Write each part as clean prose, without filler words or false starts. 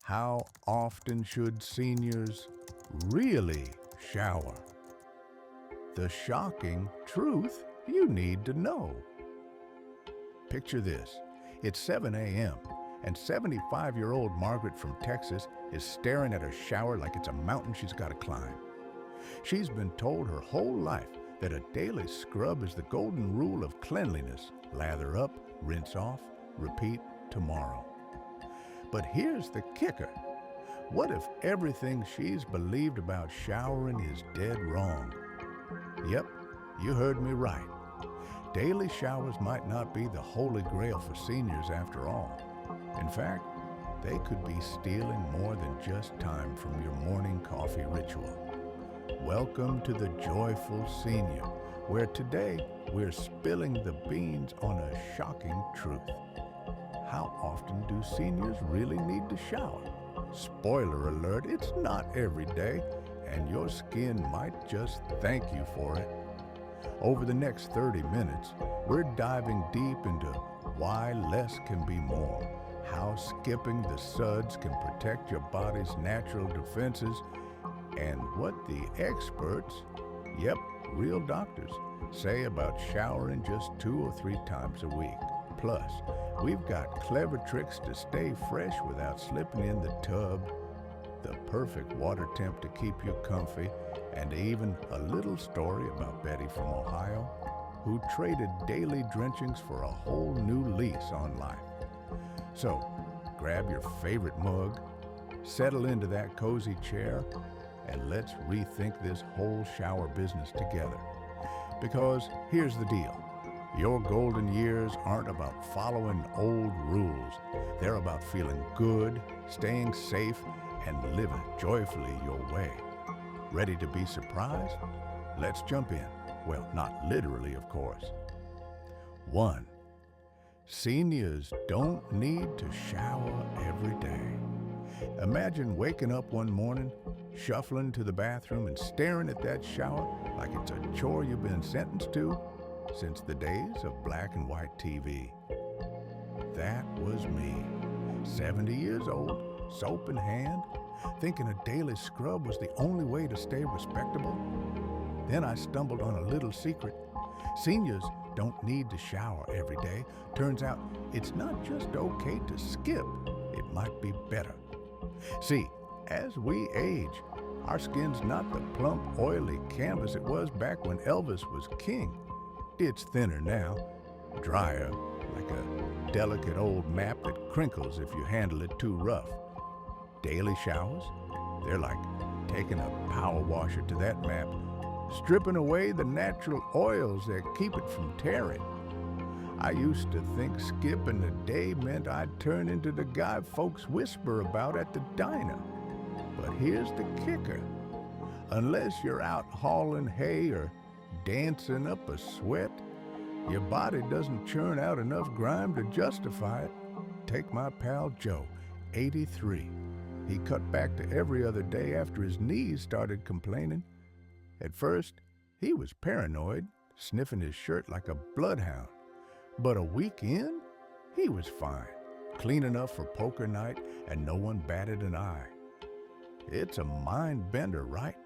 How often should seniors really shower? The shocking truth you need to know. Picture this. It's 7 a.m., and 75-year-old Margaret from Texas is staring at her shower like it's a mountain she's got to climb. She's been told her whole life that a daily scrub is the golden rule of cleanliness. Lather up, rinse off, repeat tomorrow. But here's the kicker. What if everything she's believed about showering is dead wrong? Yep, you heard me right. Daily showers might not be the holy grail for seniors after all. In fact, they could be stealing more than just time from your morning coffee ritual. Welcome to the Joyful Senior, where today we're spilling the beans on a shocking truth. How often do seniors really need to shower? Spoiler alert, it's not every day, and your skin might just thank you for it. Over the next 30 minutes, we're diving deep into why less can be more, how skipping the suds can protect your body's natural defenses, and what the experts, yep, real doctors, say about showering just 2 or 3 times a week. Plus, we've got clever tricks to stay fresh without slipping in the tub, the perfect water temp to keep you comfy, and even a little story about Betty from Ohio, who traded daily drenchings for a whole new lease on life. So, grab your favorite mug, settle into that cozy chair, and let's rethink this whole shower business together. Because here's the deal. Your golden years aren't about following old rules. They're about feeling good, staying safe, and living joyfully your way. Ready to be surprised? Let's jump in. Well, not literally, of course. 1. Seniors don't need to shower every day. Imagine waking up one morning, shuffling to the bathroom and staring at that shower like it's a chore you've been sentenced to since the days of black and white TV. That was me, 70 years old, soap in hand, thinking a daily scrub was the only way to stay respectable. Then I stumbled on a little secret. Seniors don't need to shower every day. Turns out it's not just okay to skip, it might be better. See, as we age, our skin's not the plump, oily canvas it was back when Elvis was king. It's thinner now, drier, like a delicate old map that crinkles if you handle it too rough. Daily showers, they're like taking a power washer to that map, stripping away the natural oils that keep it from tearing. I used to think skipping a day meant I'd turn into the guy folks whisper about at the diner. But here's the kicker. Unless you're out hauling hay or dancing up a sweat, your body doesn't churn out enough grime to justify it. Take my pal Joe, 83. He cut back to every other day after his knees started complaining. At first, he was paranoid, sniffing his shirt like a bloodhound. But a week in, he was fine, clean enough for poker night, and no one batted an eye. It's a mind bender, right?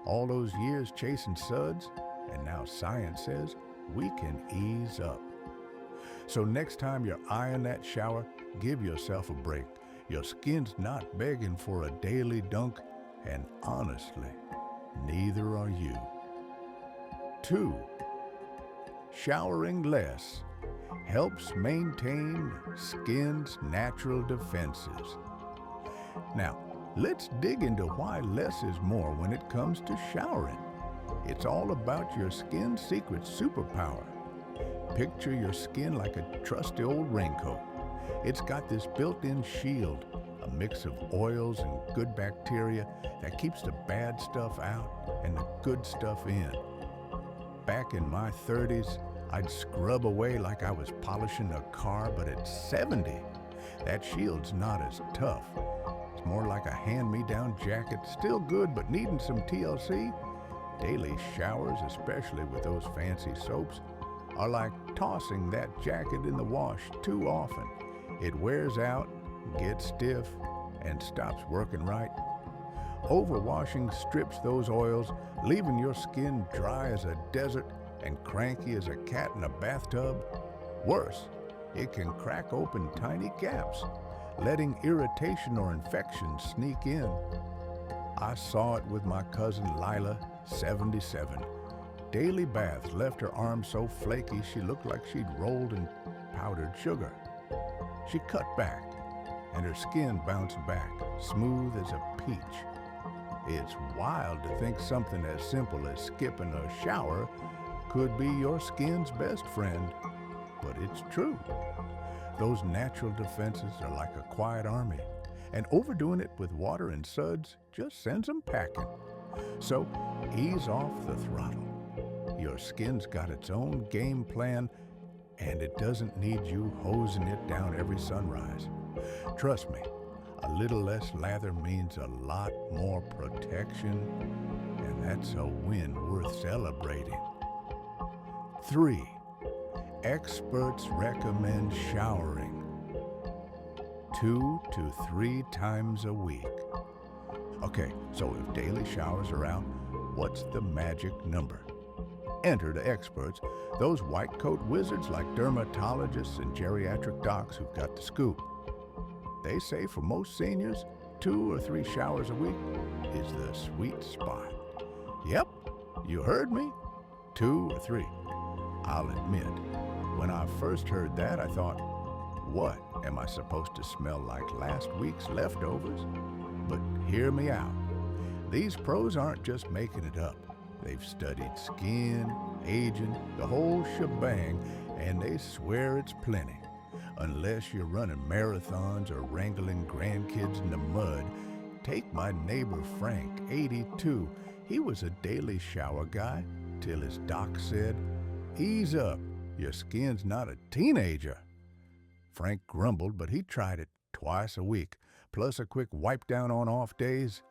All those years chasing suds, and now science says we can ease up. So next time you're eyeing that shower, give yourself a break. Your skin's not begging for a daily dunk, and honestly, neither are you. 2. Showering less helps maintain skin's natural defenses. Now, let's dig into why less is more when it comes to showering. It's all about your skin's secret superpower. Picture your skin like a trusty old raincoat. It's got this built-in shield, a mix of oils and good bacteria that keeps the bad stuff out and the good stuff in. Back in my 30s, I'd scrub away like I was polishing a car, but at 70, that shield's not as tough. It's more like a hand-me-down jacket, still good but needing some TLC. Daily showers, especially with those fancy soaps, are like tossing that jacket in the wash too often. It wears out, gets stiff, and stops working right. Overwashing strips those oils, leaving your skin dry as a desert and cranky as a cat in a bathtub. Worse, it can crack open tiny gaps, letting irritation or infection sneak in. I saw it with my cousin Lila, 77. Daily baths left her arms so flaky she looked like she'd rolled in powdered sugar. She cut back, and her skin bounced back, smooth as a peach. It's wild to think something as simple as skipping a shower could be your skin's best friend, but it's true. Those natural defenses are like a quiet army, and overdoing it with water and suds just sends them packing. So ease off the throttle. Your skin's got its own game plan, and it doesn't need you hosing it down every sunrise. Trust me, a little less lather means a lot more protection, and that's a win worth celebrating. 3. Experts recommend showering 2 to 3 times a week. Okay, so if daily showers are out, what's the magic number? Enter the experts, those white coat wizards like dermatologists and geriatric docs who've got the scoop. They say for most seniors, 2 or 3 showers a week is the sweet spot. Yep, you heard me, 2 or 3. I'll admit, when I first heard that, I thought, what, am I supposed to smell like last week's leftovers? But hear me out. These pros aren't just making it up. They've studied skin, aging, the whole shebang, and they swear it's plenty. Unless you're running marathons or wrangling grandkids in the mud. Take my neighbor Frank, 82. He was a daily shower guy till his doc said, "Ease up, your skin's not a teenager." Frank grumbled, but he tried it twice a week, plus a quick wipe down on off days.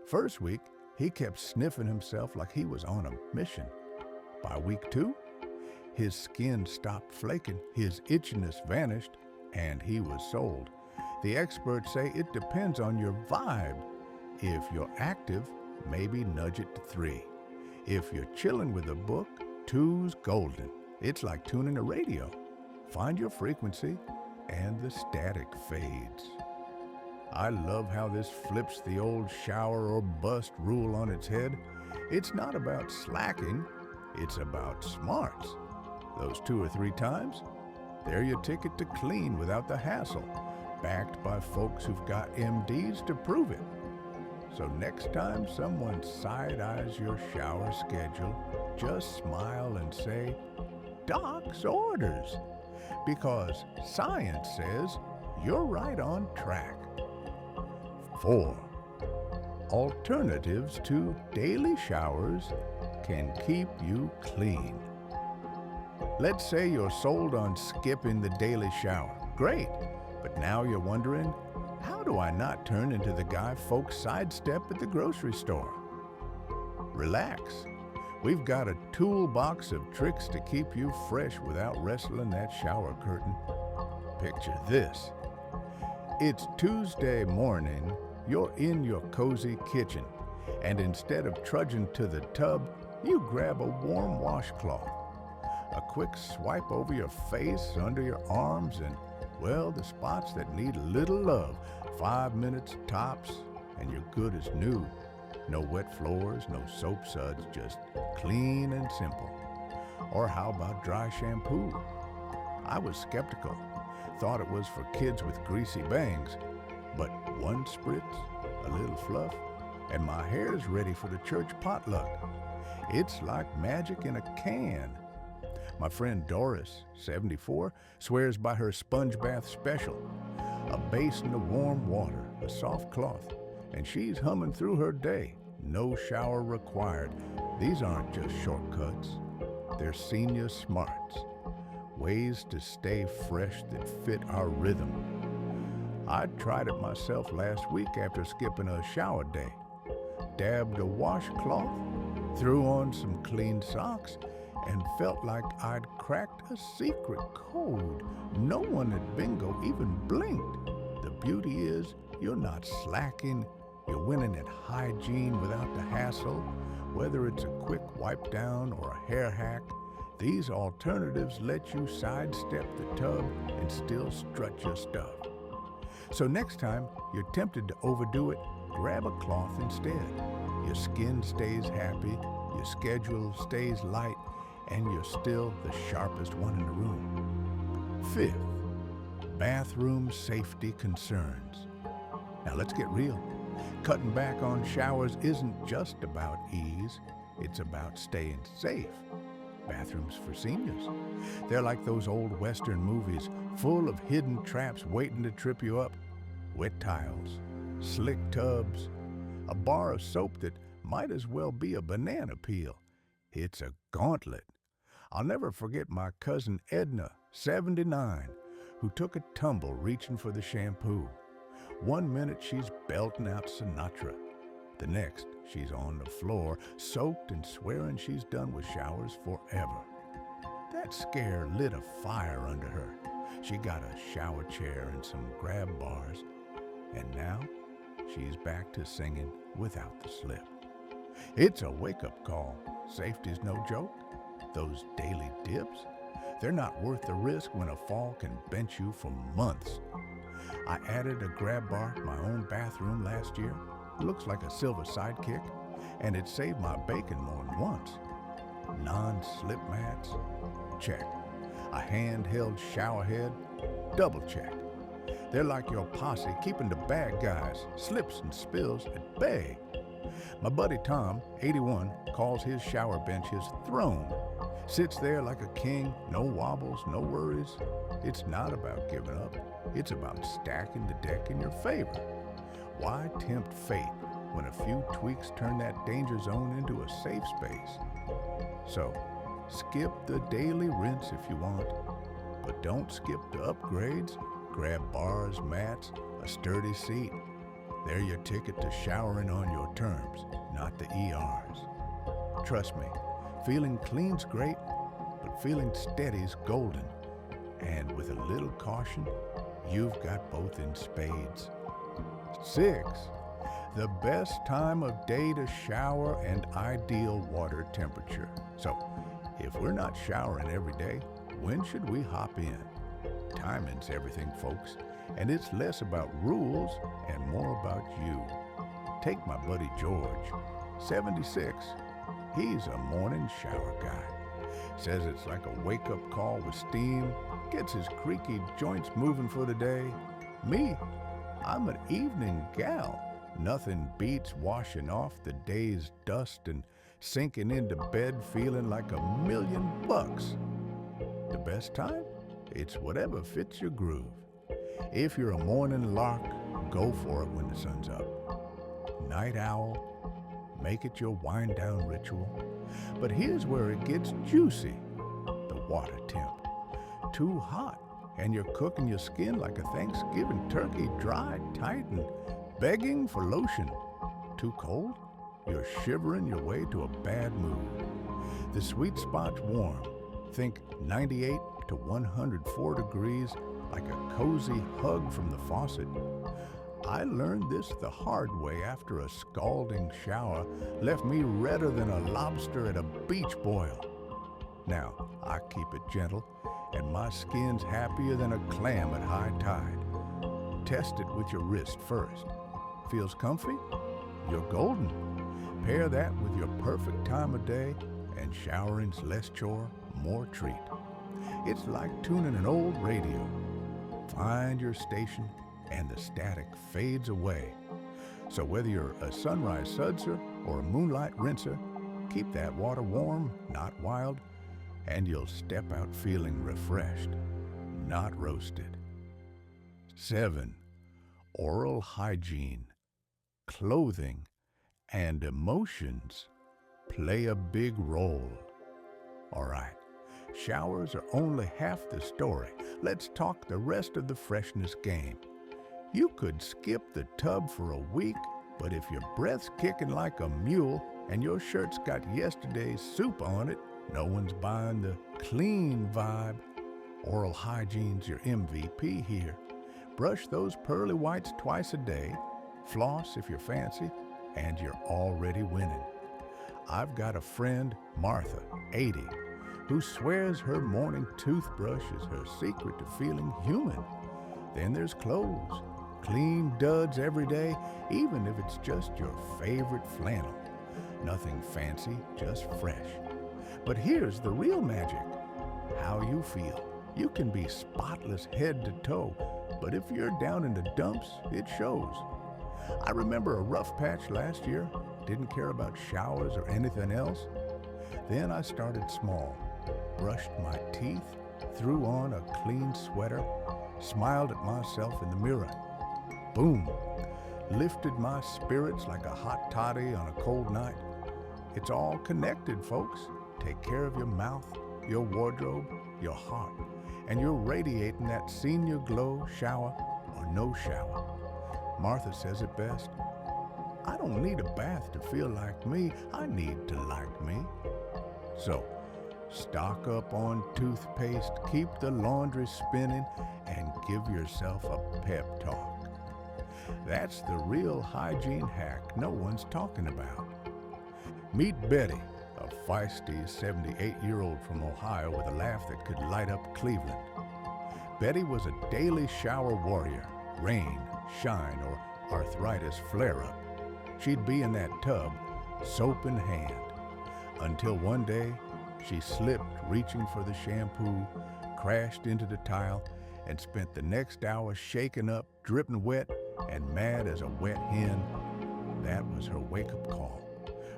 First week, he kept sniffing himself like he was on a mission. By week 2, his skin stopped flaking, his itchiness vanished, and he was sold. The experts say it depends on your vibe. If you're active, maybe nudge it to 3. If you're chilling with a book, 2's golden. It's like tuning a radio. Find your frequency, and the static fades. I love how this flips the old shower or bust rule on its head. It's not about slacking, it's about smarts. Those 2 or 3 times, they're your ticket to clean without the hassle, backed by folks who've got MDs to prove it. So next time someone side-eyes your shower schedule, just smile and say, "Doc's orders," because science says you're right on track. 4. Alternatives to daily showers can keep you clean. Let's say you're sold on skipping the daily shower. Great, but now you're wondering, how do I not turn into the guy folks sidestep at the grocery store? Relax. We've got a toolbox of tricks to keep you fresh without wrestling that shower curtain. Picture this. It's Tuesday morning, you're in your cozy kitchen, and instead of trudging to the tub, you grab a warm washcloth. A quick swipe over your face, under your arms, and, well, the spots that need a little love. 5 minutes tops, and you're good as new. No wet floors, no soap suds, just clean and simple. Or how about dry shampoo? I was skeptical, thought it was for kids with greasy bangs, but 1 spritz, a little fluff, and my hair's ready for the church potluck. It's like magic in a can. My friend Doris, 74, swears by her sponge bath special. A basin of warm water, a soft cloth, and she's humming through her day. No shower required. These aren't just shortcuts. They're senior smarts. Ways to stay fresh that fit our rhythm. I tried it myself last week after skipping a shower day. Dabbed a washcloth, threw on some clean socks, and felt like I'd cracked a secret code. No one at Bingo even blinked. The beauty is, You're not slacking. You're winning at hygiene without the hassle. Whether it's a quick wipe down or a hair hack, these alternatives let you sidestep the tub and still strut your stuff. So next time you're tempted to overdo it, grab a cloth instead. Your skin stays happy, your schedule stays light, and you're still the sharpest one in the room. Fifth, bathroom safety concerns. Now let's get real. Cutting back on showers isn't just about ease, it's about staying safe. Bathrooms for seniors. They're like those old Western movies, full of hidden traps waiting to trip you up. Wet tiles, slick tubs, a bar of soap that might as well be a banana peel. It's a gauntlet. I'll never forget my cousin Edna, 79, who took a tumble reaching for the shampoo. One minute she's belting out Sinatra. The next, she's on the floor, soaked and swearing she's done with showers forever. That scare lit a fire under her. She got a shower chair and some grab bars, and now she's back to singing without the slip. It's a wake-up call. Safety's no joke. Those daily dips, they're not worth the risk when a fall can bench you for months. I added a grab bar to my own bathroom last year. It looks like a silver sidekick, and it saved my bacon more than once. Non-slip mats? Check. A handheld shower head? Double check. They're like your posse, keeping the bad guys, slips and spills at bay. My buddy Tom, 81, calls his shower bench his throne. Sits there like a king, no wobbles, no worries. It's not about giving up. It's about stacking the deck in your favor. Why tempt fate when a few tweaks turn that danger zone into a safe space? So, skip the daily rinse if you want, but don't skip the upgrades. Grab bars, mats, a sturdy seat. They're your ticket to showering on your terms, not the ER's. Trust me, feeling clean's great, but feeling steady's golden. And with a little caution, you've got both in spades. 6, the best time of day to shower and ideal water temperature. So, if we're not showering every day, when should we hop in? Timing's everything, folks, and it's less about rules and more about you. Take my buddy George, 76. He's a morning shower guy. Says it's like a wake-up call with steam, gets his creaky joints moving for the day. Me, I'm an evening gal. Nothing beats washing off the day's dust and sinking into bed feeling like $1,000,000. The best time? It's whatever fits your groove. If you're a morning lark, go for it when the sun's up. Night owl, make it your wind-down ritual. But here's where it gets juicy. The water temp. Too hot, and you're cooking your skin like a Thanksgiving turkey, dry, tight, and begging for lotion. Too cold? You're shivering your way to a bad mood. The sweet spot's warm. Think 98 to 104 degrees, like a cozy hug from the faucet. I learned this the hard way after a scalding shower left me redder than a lobster at a beach boil. Now, I keep it gentle, and my skin's happier than a clam at high tide. Test it with your wrist first. Feels comfy? You're golden. Pair that with your perfect time of day, and showering's less chore, more treat. It's like tuning an old radio. Find your station, and the static fades away. So whether you're a sunrise sudser or a moonlight rinser, keep that water warm, not wild, and you'll step out feeling refreshed, not roasted. 7, oral hygiene, clothing, and emotions play a big role. All right, showers are only half the story. Let's talk the rest of the freshness game. You could skip the tub for a week, but if your breath's kicking like a mule and your shirt's got yesterday's soup on it, no one's buying the clean vibe. Oral hygiene's your MVP here. Brush those pearly whites twice a day, floss if you're fancy, and you're already winning. I've got a friend, Martha, 80, who swears her morning toothbrush is her secret to feeling human. Then there's clothes. Clean duds every day, even if it's just your favorite flannel. Nothing fancy, just fresh. But here's the real magic: how you feel. You can be spotless head to toe, but if you're down in the dumps, it shows. I remember a rough patch last year, didn't care about showers or anything else. Then I started small, brushed my teeth, threw on a clean sweater, smiled at myself in the mirror. Boom! Lifted my spirits like a hot toddy on a cold night. It's all connected, folks. Take care of your mouth, your wardrobe, your heart, and you're radiating that senior glow, shower or no shower. Martha says it best: I don't need a bath to feel like me, I need to like me. So, stock up on toothpaste, keep the laundry spinning, and give yourself a pep talk. That's the real hygiene hack no one's talking about. Meet Betty, a feisty 78-year-old from Ohio with a laugh that could light up Cleveland. Betty was a daily shower warrior, rain, shine, or arthritis flare-up. She'd be in that tub, soap in hand, until one day she slipped reaching for the shampoo, crashed into the tile, and spent the next hour shaken up, dripping wet, and mad as a wet hen. That was her wake-up call.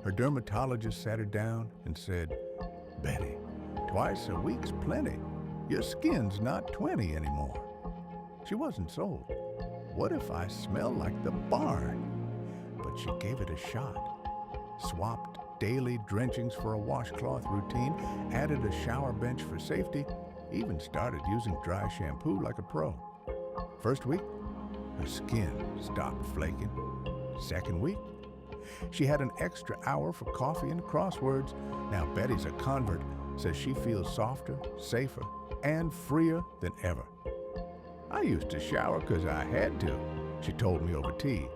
Her dermatologist sat her down and said, "Betty, twice a week's plenty. Your skin's not 20 anymore." She wasn't sold. What if I smell like the barn? But she gave it a shot. Swapped daily drenchings for a washcloth routine, added a shower bench for safety, even started using dry shampoo like a pro. First week, her skin stopped flaking. Second week, she had an extra hour for coffee and crosswords. Now Betty's a convert, says she feels softer, safer, and freer than ever. I used to shower because I had to, she told me over tea.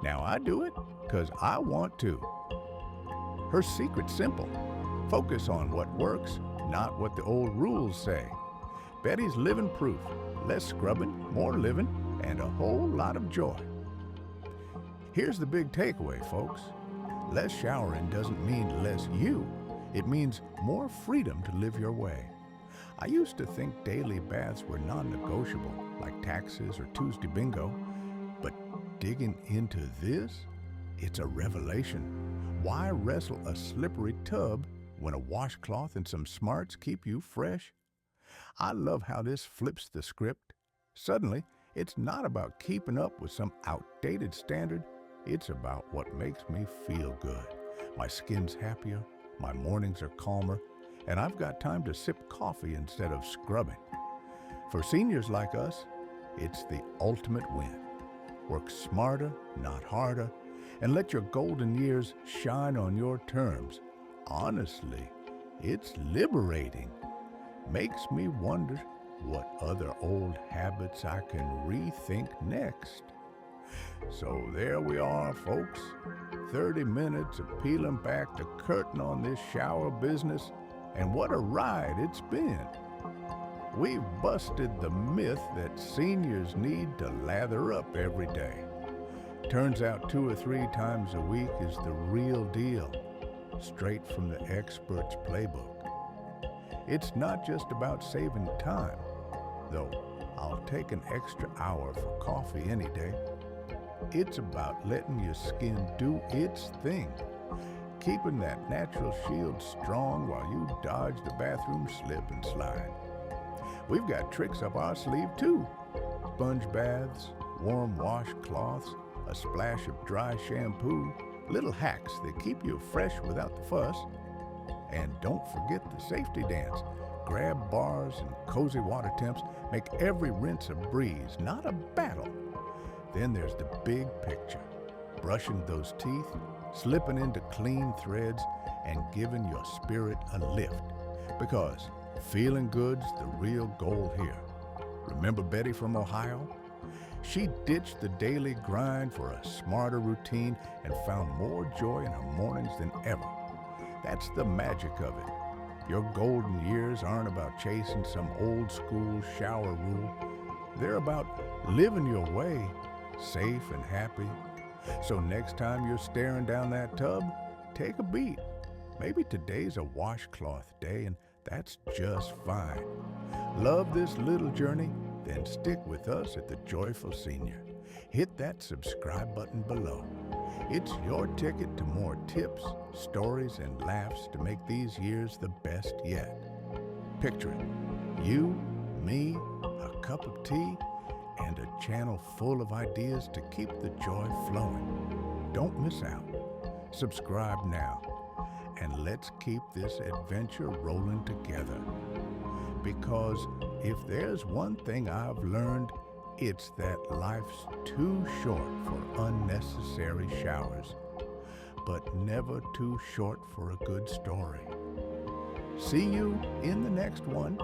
Now I do it because I want to. Her secret's simple: focus on what works, not what the old rules say. Betty's living proof: less scrubbing, more living, and a whole lot of joy. Here's the big takeaway, folks. Less showering doesn't mean less you. It means more freedom to live your way. I used to think daily baths were non-negotiable, like taxes or Tuesday bingo. But digging into this, it's a revelation. Why wrestle a slippery tub when a washcloth and some smarts keep you fresh? I love how this flips the script. Suddenly, it's not about keeping up with some outdated standard. It's about what makes me feel good. My skin's happier, my mornings are calmer, and I've got time to sip coffee instead of scrubbing. For seniors like us, it's the ultimate win. Work smarter, not harder, and let your golden years shine on your terms. Honestly, it's liberating. Makes me wonder what other old habits I can rethink next. So there we are, folks. 30 minutes of peeling back the curtain on this shower business, and what a ride it's been. We've busted the myth that seniors need to lather up every day. Turns out 2 or 3 times a week is the real deal, straight from the expert's playbook. It's not just about saving time, though I'll take an extra hour for coffee any day. It's about letting your skin do its thing, keeping that natural shield strong while you dodge the bathroom slip and slide. We've got tricks up our sleeve too. Sponge baths, warm washcloths, a splash of dry shampoo, little hacks that keep you fresh without the fuss. And don't forget the safety dance. Grab bars and cozy water temps make every rinse a breeze, not a battle. Then there's the big picture: brushing those teeth, slipping into clean threads, and giving your spirit a lift. Because feeling good's the real goal here. Remember Betty from Ohio? She ditched the daily grind for a smarter routine and found more joy in her mornings than ever. That's the magic of it. Your golden years aren't about chasing some old school shower rule. They're about living your way, safe and happy. So next time you're staring down that tub, take a beat. Maybe today's a washcloth day, and that's just fine. Love this little journey? Then stick with us at the Joyful Senior. Hit that subscribe button below. It's your ticket to more tips, stories, and laughs to make these years the best yet. Picture it. You, me, a cup of tea, and a channel full of ideas to keep the joy flowing. Don't miss out. Subscribe now, and let's keep this adventure rolling together. Because if there's one thing I've learned, it's that life's too short for unnecessary showers, but never too short for a good story. See you in the next one.